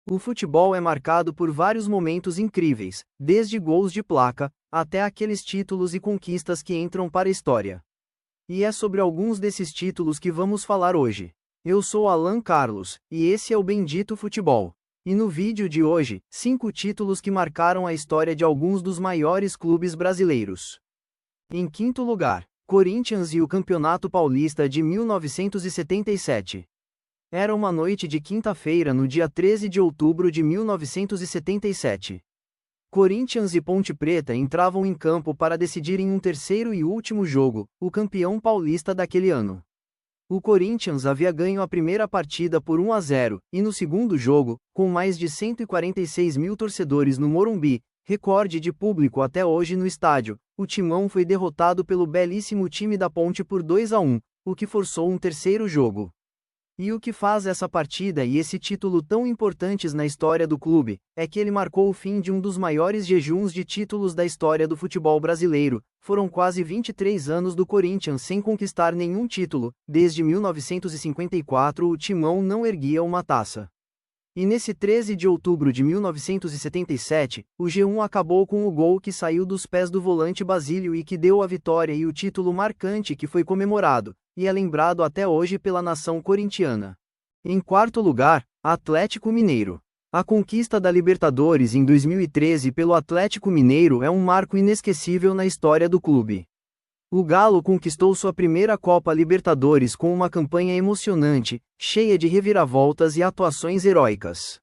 O futebol é marcado por vários momentos incríveis, desde gols de placa, até aqueles títulos e conquistas que entram para a história. E é sobre alguns desses títulos que vamos falar hoje. Eu sou Alan Carlos, e esse é o Bendito Futebol. E no vídeo de hoje, 5 títulos que marcaram a história de alguns dos maiores clubes brasileiros. Em quinto lugar, Corinthians e o Campeonato Paulista de 1977. Era uma noite de quinta-feira no dia 13 de outubro de 1977. Corinthians e Ponte Preta entravam em campo para decidirem um terceiro e último jogo, o campeão paulista daquele ano. O Corinthians havia ganho a primeira partida por 1-0, e no segundo jogo, com mais de 146 mil torcedores no Morumbi, recorde de público até hoje no estádio, o Timão foi derrotado pelo belíssimo time da Ponte por 2-1, o que forçou um terceiro jogo. E o que faz essa partida e esse título tão importantes na história do clube, é que ele marcou o fim de um dos maiores jejuns de títulos da história do futebol brasileiro. Foram quase 23 anos do Corinthians sem conquistar nenhum título, desde 1954 o Timão não erguia uma taça. E nesse 13 de outubro de 1977, o G1 acabou com o gol que saiu dos pés do volante Basílio e que deu a vitória e o título marcante que foi comemorado, e é lembrado até hoje pela nação corintiana. Em quarto lugar, Atlético Mineiro. A conquista da Libertadores em 2013 pelo Atlético Mineiro é um marco inesquecível na história do clube. O Galo conquistou sua primeira Copa Libertadores com uma campanha emocionante, cheia de reviravoltas e atuações heróicas.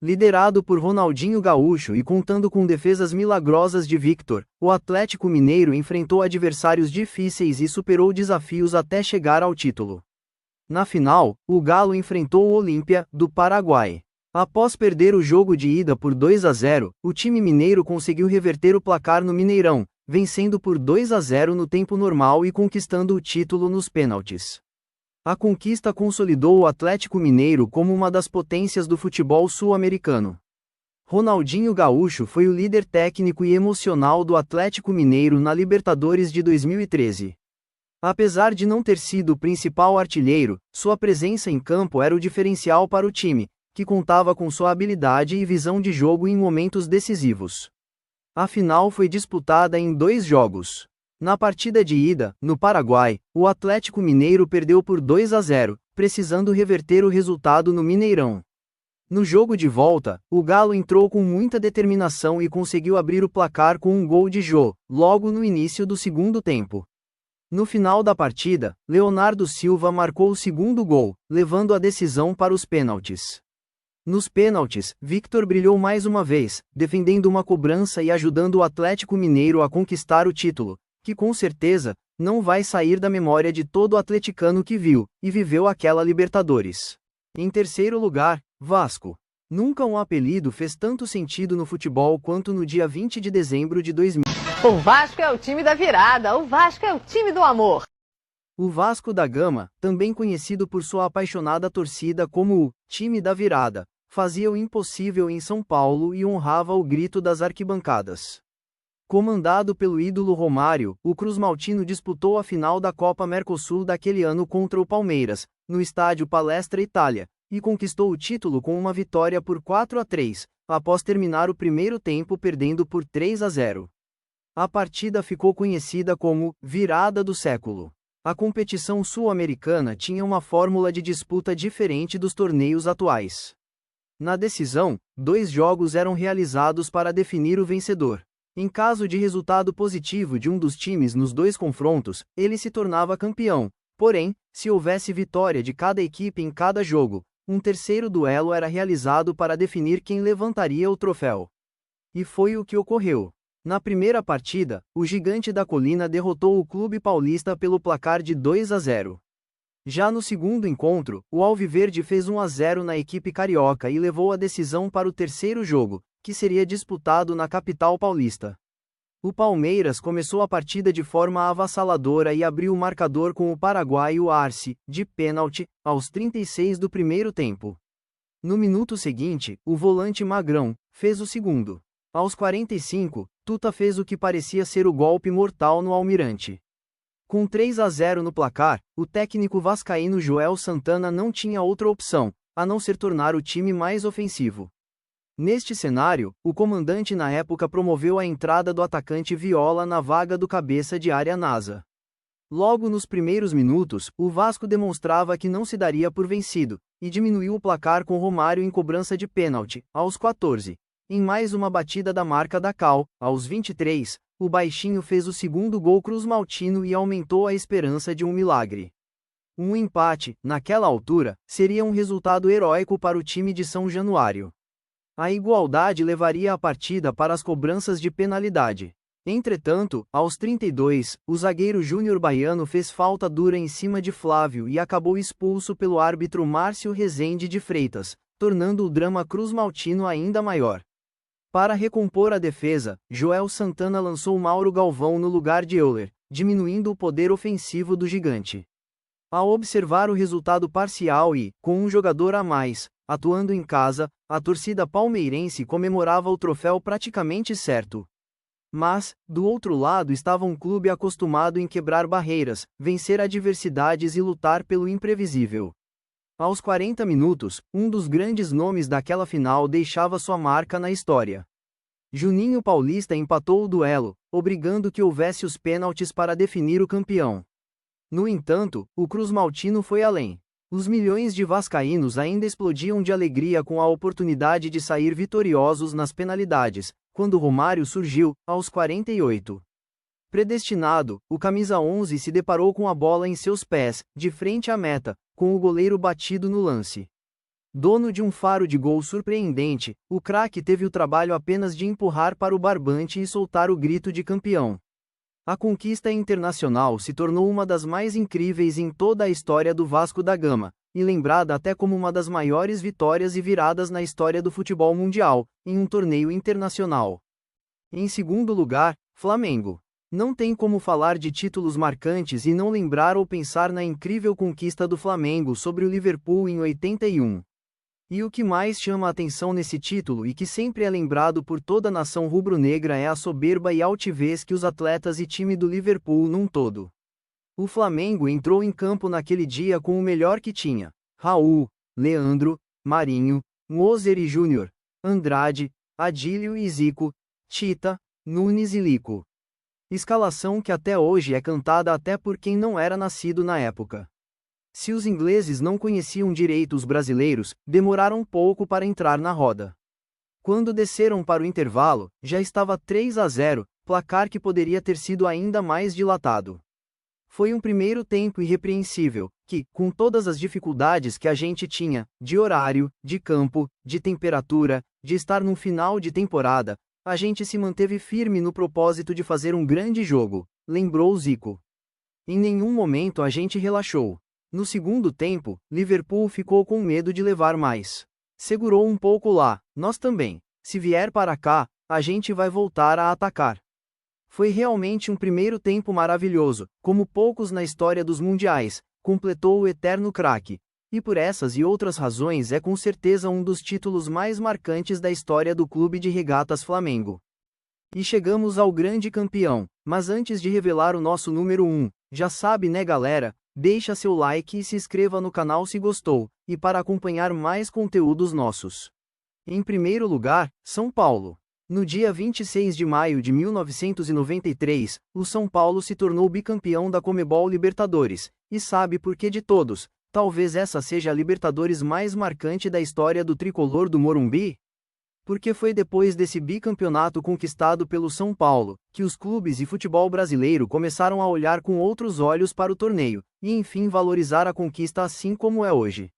Liderado por Ronaldinho Gaúcho e contando com defesas milagrosas de Victor, o Atlético Mineiro enfrentou adversários difíceis e superou desafios até chegar ao título. Na final, o Galo enfrentou o Olímpia, do Paraguai. Após perder o jogo de ida por 2-0, o time mineiro conseguiu reverter o placar no Mineirão, vencendo por 2-0 no tempo normal e conquistando o título nos pênaltis. A conquista consolidou o Atlético Mineiro como uma das potências do futebol sul-americano. Ronaldinho Gaúcho foi o líder técnico e emocional do Atlético Mineiro na Libertadores de 2013. Apesar de não ter sido o principal artilheiro, sua presença em campo era o diferencial para o time, que contava com sua habilidade e visão de jogo em momentos decisivos. A final foi disputada em 2 jogos. Na partida de ida, no Paraguai, o Atlético Mineiro perdeu por 2-0, precisando reverter o resultado no Mineirão. No jogo de volta, o Galo entrou com muita determinação e conseguiu abrir o placar com um gol de Jô, logo no início do segundo tempo. No final da partida, Leonardo Silva marcou o segundo gol, levando a decisão para os pênaltis. Nos pênaltis, Victor brilhou mais uma vez, defendendo uma cobrança e ajudando o Atlético Mineiro a conquistar o título, que com certeza, não vai sair da memória de todo atleticano que viu e viveu aquela Libertadores. Em terceiro lugar, Vasco. Nunca um apelido fez tanto sentido no futebol quanto no dia 20 de dezembro de 2000. O Vasco é o time da virada, o Vasco é o time do amor. O Vasco da Gama, também conhecido por sua apaixonada torcida como o time da virada, fazia o impossível em São Paulo e honrava o grito das arquibancadas. Comandado pelo ídolo Romário, o Cruz Maltino disputou a final da Copa Mercosul daquele ano contra o Palmeiras, no estádio Palestra Itália, e conquistou o título com uma vitória por 4-3, após terminar o primeiro tempo perdendo por 3-0. A partida ficou conhecida como Virada do Século. A competição sul-americana tinha uma fórmula de disputa diferente dos torneios atuais. Na decisão, 2 jogos eram realizados para definir o vencedor. Em caso de resultado positivo de um dos times nos 2 confrontos, ele se tornava campeão. Porém, se houvesse vitória de cada equipe em cada jogo, um terceiro duelo era realizado para definir quem levantaria o troféu. E foi o que ocorreu. Na primeira partida, o Gigante da Colina derrotou o Clube Paulista pelo placar de 2-0. Já no segundo encontro, o Alviverde fez 1-0 na equipe carioca e levou a decisão para o terceiro jogo, que seria disputado na capital paulista. O Palmeiras começou a partida de forma avassaladora e abriu o marcador com o paraguaio Arce, de pênalti, aos 36 do primeiro tempo. No minuto seguinte, o volante Magrão fez o segundo. Aos 45, Tuta fez o que parecia ser o golpe mortal no Almirante. Com 3-0 no placar, o técnico vascaíno Joel Santana não tinha outra opção, a não ser tornar o time mais ofensivo. Neste cenário, o comandante na época promoveu a entrada do atacante Viola na vaga do cabeça de área NASA. Logo nos primeiros minutos, o Vasco demonstrava que não se daria por vencido, e diminuiu o placar com Romário em cobrança de pênalti, aos 14. Em mais uma batida da marca da Cal, aos 23, o baixinho fez o segundo gol cruzmaltino e aumentou a esperança de um milagre. Um empate, naquela altura, seria um resultado heróico para o time de São Januário. A igualdade levaria a partida para as cobranças de penalidade. Entretanto, aos 32, o zagueiro Júnior Baiano fez falta dura em cima de Flávio e acabou expulso pelo árbitro Márcio Rezende de Freitas, tornando o drama cruzmaltino ainda maior. Para recompor a defesa, Joel Santana lançou Mauro Galvão no lugar de Euler, diminuindo o poder ofensivo do gigante. Ao observar o resultado parcial e, com um jogador a mais, atuando em casa, a torcida palmeirense comemorava o troféu praticamente certo. Mas, do outro lado estava um clube acostumado em quebrar barreiras, vencer adversidades e lutar pelo imprevisível. Aos 40 minutos, um dos grandes nomes daquela final deixava sua marca na história. Juninho Paulista empatou o duelo, obrigando que houvesse os pênaltis para definir o campeão. No entanto, o cruzmaltino foi além. Os milhões de vascaínos ainda explodiam de alegria com a oportunidade de sair vitoriosos nas penalidades, quando Romário surgiu, aos 48. Predestinado, o camisa 11 se deparou com a bola em seus pés, de frente à meta, com o goleiro batido no lance. Dono de um faro de gol surpreendente, o craque teve o trabalho apenas de empurrar para o barbante e soltar o grito de campeão. A conquista internacional se tornou uma das mais incríveis em toda a história do Vasco da Gama, e lembrada até como uma das maiores vitórias e viradas na história do futebol mundial, em um torneio internacional. Em segundo lugar, Flamengo. Não tem como falar de títulos marcantes e não lembrar ou pensar na incrível conquista do Flamengo sobre o Liverpool em 81. E o que mais chama a atenção nesse título e que sempre é lembrado por toda a nação rubro-negra é a soberba e altivez que os atletas e time do Liverpool num todo. O Flamengo entrou em campo naquele dia com o melhor que tinha: Raul, Leandro, Marinho, Moser e Júnior, Andrade, Adílio e Zico, Tita, Nunes e Lico. Escalação que até hoje é cantada até por quem não era nascido na época. Se os ingleses não conheciam direito os brasileiros, demoraram pouco para entrar na roda. Quando desceram para o intervalo, já estava 3-0, placar que poderia ter sido ainda mais dilatado. Foi um primeiro tempo irrepreensível, que, com todas as dificuldades que a gente tinha, de horário, de campo, de temperatura, de estar num final de temporada, a gente se manteve firme no propósito de fazer um grande jogo, lembrou Zico. Em nenhum momento a gente relaxou. No segundo tempo, Liverpool ficou com medo de levar mais. Segurou um pouco lá, nós também. Se vier para cá, a gente vai voltar a atacar. Foi realmente um primeiro tempo maravilhoso, como poucos na história dos mundiais, completou o eterno craque. E por essas e outras razões é com certeza um dos títulos mais marcantes da história do Clube de Regatas Flamengo. E chegamos ao grande campeão, mas antes de revelar o nosso número 1, já sabe né galera? Deixa seu like e se inscreva no canal se gostou, e para acompanhar mais conteúdos nossos. Em primeiro lugar, São Paulo. No dia 26 de maio de 1993, o São Paulo se tornou bicampeão da Conmebol Libertadores, e sabe por que de todos, talvez essa seja a Libertadores mais marcante da história do tricolor do Morumbi? Porque foi depois desse bicampeonato conquistado pelo São Paulo, que os clubes e futebol brasileiro começaram a olhar com outros olhos para o torneio, e enfim valorizar a conquista assim como é hoje.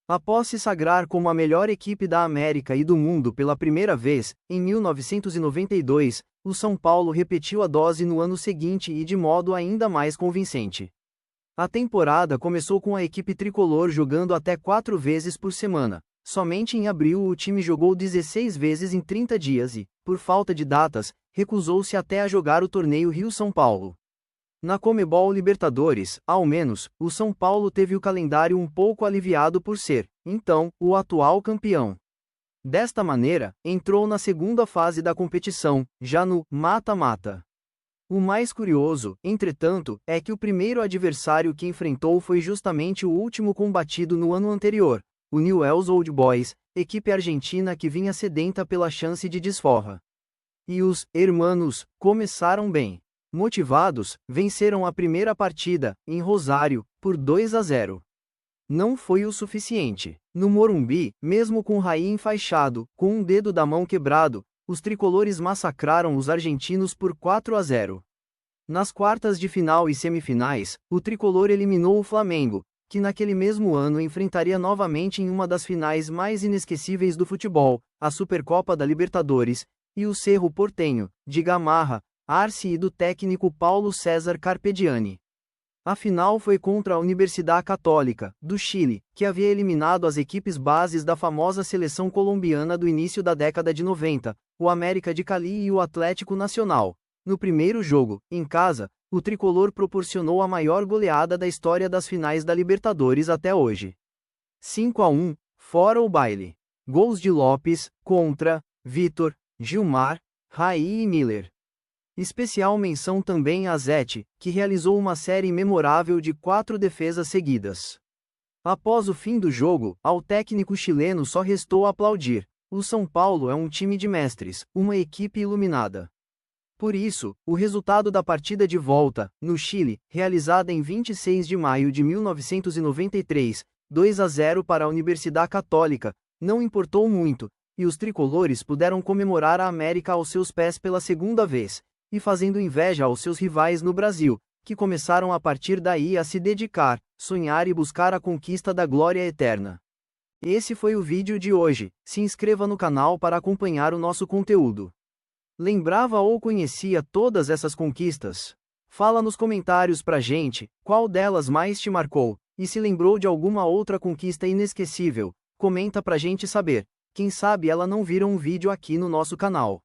Após se sagrar como a melhor equipe da América e do mundo pela primeira vez, em 1992, o São Paulo repetiu a dose no ano seguinte e de modo ainda mais convincente. A temporada começou com a equipe tricolor jogando até 4 vezes por semana. Somente em abril o time jogou 16 vezes em 30 dias e, por falta de datas, recusou-se até a jogar o torneio Rio-São Paulo. Na Conmebol Libertadores, ao menos, o São Paulo teve o calendário um pouco aliviado por ser, então, o atual campeão. Desta maneira, entrou na segunda fase da competição, já no mata-mata. O mais curioso, entretanto, é que o primeiro adversário que enfrentou foi justamente o último combatido no ano anterior, o Newell's Old Boys, equipe argentina que vinha sedenta pela chance de desforra. E os hermanos começaram bem. Motivados, venceram a primeira partida, em Rosário, por 2-0. Não foi o suficiente. No Morumbi, mesmo com Raí enfaixado, com um dedo da mão quebrado, os tricolores massacraram os argentinos por 4-0. Nas quartas de final e semifinais, o tricolor eliminou o Flamengo, que naquele mesmo ano enfrentaria novamente em uma das finais mais inesquecíveis do futebol, a Supercopa da Libertadores, e o Cerro Porteño, de Gamarra, Arce e do técnico Paulo César Carpegiani. A final foi contra a Universidade Católica, do Chile, que havia eliminado as equipes bases da famosa seleção colombiana do início da década de 90, o América de Cali e o Atlético Nacional. No primeiro jogo, em casa, o tricolor proporcionou a maior goleada da história das finais da Libertadores até hoje. 5-1, fora o baile. Gols de Lopes, Contra, Vitor, Gilmar, Raí e Miller. Especial menção também a Zete, que realizou uma série memorável de 4 defesas seguidas. Após o fim do jogo, ao técnico chileno só restou aplaudir. O São Paulo é um time de mestres, uma equipe iluminada. Por isso, o resultado da partida de volta, no Chile, realizada em 26 de maio de 1993, 2-0 para a Universidade Católica, não importou muito, e os tricolores puderam comemorar a América aos seus pés pela segunda vez, e fazendo inveja aos seus rivais no Brasil, que começaram a partir daí a se dedicar, sonhar e buscar a conquista da glória eterna. Esse foi o vídeo de hoje. Se inscreva no canal para acompanhar o nosso conteúdo. Lembrava ou conhecia todas essas conquistas? Fala nos comentários pra gente, qual delas mais te marcou, e se lembrou de alguma outra conquista inesquecível, comenta pra gente saber, quem sabe ela não vira um vídeo aqui no nosso canal.